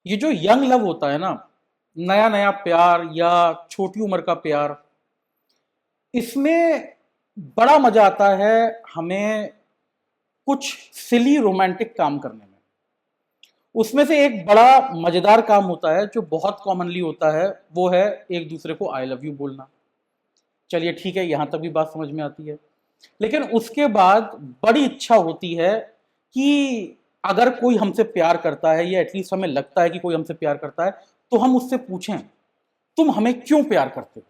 ये जो young love होता है ना, नया नया प्यार या छोटी उम्र का प्यार, इसमें बड़ा मजा आता है हमें कुछ सिली रोमांटिक काम करने में। उसमें से एक बड़ा मजेदार काम होता है जो बहुत कॉमनली होता है, वो है एक दूसरे को आई लव यू बोलना। चलिए ठीक है, यहां तक भी बात समझ में आती है। लेकिन उसके बाद बड़ी इच्छा होती है कि अगर कोई हमसे प्यार करता है या एटलीस्ट हमें लगता है कि कोई हमसे प्यार करता है, तो हम उससे पूछें तुम हमें क्यों प्यार करते हो,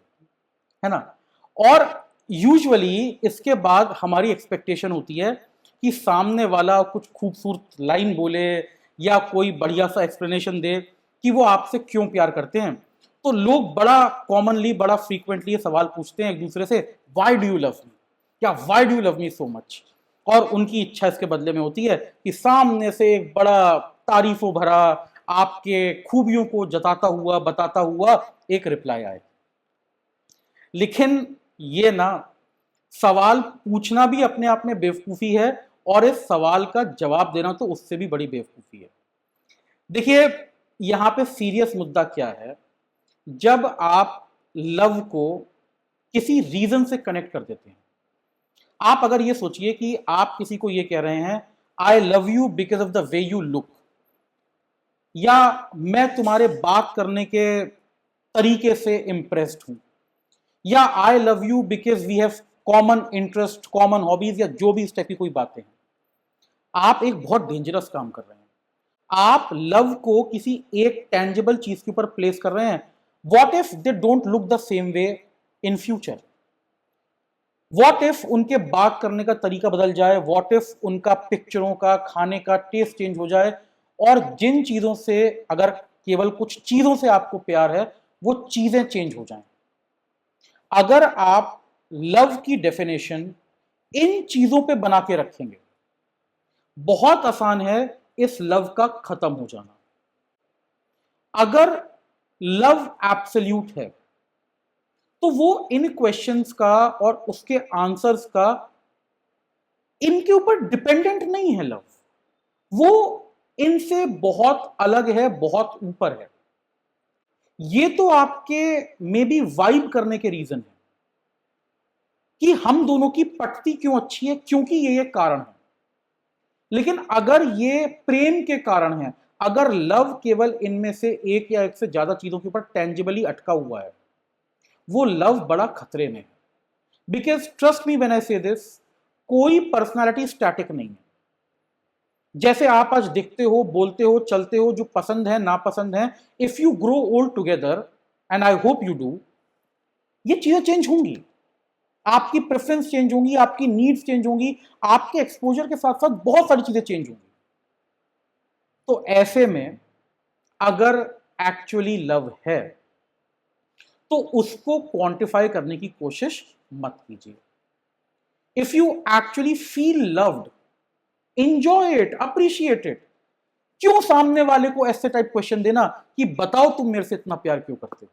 है ना। और यूजुअली इसके बाद हमारी एक्सपेक्टेशन होती है कि सामने वाला कुछ खूबसूरत लाइन बोले या कोई बढ़िया सा एक्सप्लेनेशन दे कि वो आपसे क्यों प्यार करते हैं। तो लोग बड़ा कॉमनली, बड़ा फ्रीक्वेंटली ये सवाल पूछते हैं एक दूसरे से, why do you love me, या why do you love me so much. और उनकी इच्छा इसके बदले में होती है कि सामने से एक बड़ा तारीफों भरा, आपके खूबियों को जताता हुआ, बताता हुआ एक रिप्लाई आए। लेकिन ये ना, सवाल पूछना भी अपने आप में बेवकूफ़ी है, और इस सवाल का जवाब देना तो उससे भी बड़ी बेवकूफ़ी है। देखिए, यहां पे सीरियस मुद्दा क्या है, जब आप लव को किसी रीजन से कनेक्ट कर देते हैं। आप अगर ये सोचिए कि आप किसी को ये कह रहे हैं, आई love you because of the way you look, या मैं तुम्हारे बात करने के तरीके से इंप्रेस्ड हूं, या I love you because we have common interest, common hobbies, या जो भी इस टाइप की कोई बातें हैं। आप एक बहुत डेंजरस काम कर रहे हैं। आप लव को किसी एक टेंजिबल चीज के ऊपर प्लेस कर रहे हैं। What if they don't look the same way in future? What if उनके बात करने का तरीका बदल जाए? व्हाट इफ उनका पिक्चरों का, खाने का टेस्ट चेंज हो जाए? और जिन चीजों से, अगर केवल कुछ चीजों से आपको प्यार है, वो चीजें चेंज हो जाएं। अगर आप लव की डेफिनेशन इन चीजों पे बना के रखेंगे, बहुत आसान है इस लव का खत्म हो जाना। अगर लव एब्सोल्यूट है, तो वो इन क्वेश्चंस का और उसके आंसर्स का, इनके ऊपर डिपेंडेंट नहीं है लव। वो इनसे बहुत अलग है, बहुत ऊपर है। ये तो आपके मे बी वाइब करने के रीजन है कि हम दोनों की पटती क्यों अच्छी है, क्योंकि ये कारण है। लेकिन अगर ये प्रेम के कारण है, अगर लव केवल इनमें से एक या एक से ज्यादा चीजों के ऊपर टेंजिबली अटका हुआ है, वो लव बड़ा खतरे में है। Because trust me when I से दिस, कोई पर्सनालिटी स्टैटिक नहीं है। जैसे आप आज दिखते हो, बोलते हो, चलते हो, जो पसंद है, नापसंद है, if you grow old together, and I hope you do, ये चीजें चेंज होंगी। आपकी प्रेफरेंस चेंज होंगी, आपकी नीड्स चेंज होंगी, आपके एक्सपोजर के साथ साथ बहुत सारी चीजें चेंज होंगी। तो ऐसे में अगर एक्चुअली लव है, तो उसको क्वांटिफाई करने की कोशिश मत कीजिए। If you actually feel loved, enjoy it, appreciate it. क्यों सामने वाले को ऐसे टाइप क्वेश्चन देना कि बताओ तुम मेरे से इतना प्यार क्यों करते हो?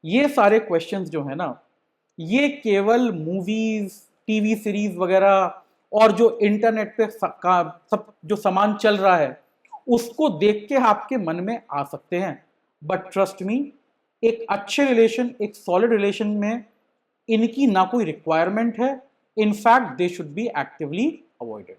ये सारे क्वेश्चंस जो है ना, ये केवल मूवीज, टीवी सीरीज वगैरह और जो इंटरनेट पे सब जो सामान चल रहा है, उसको देख के आपके मन में आ सकते हैं। बट ट्रस्ट मी, एक अच्छे रिलेशन, एक सॉलिड रिलेशन में इनकी ना कोई रिक्वायरमेंट है। In fact they should be actively avoided.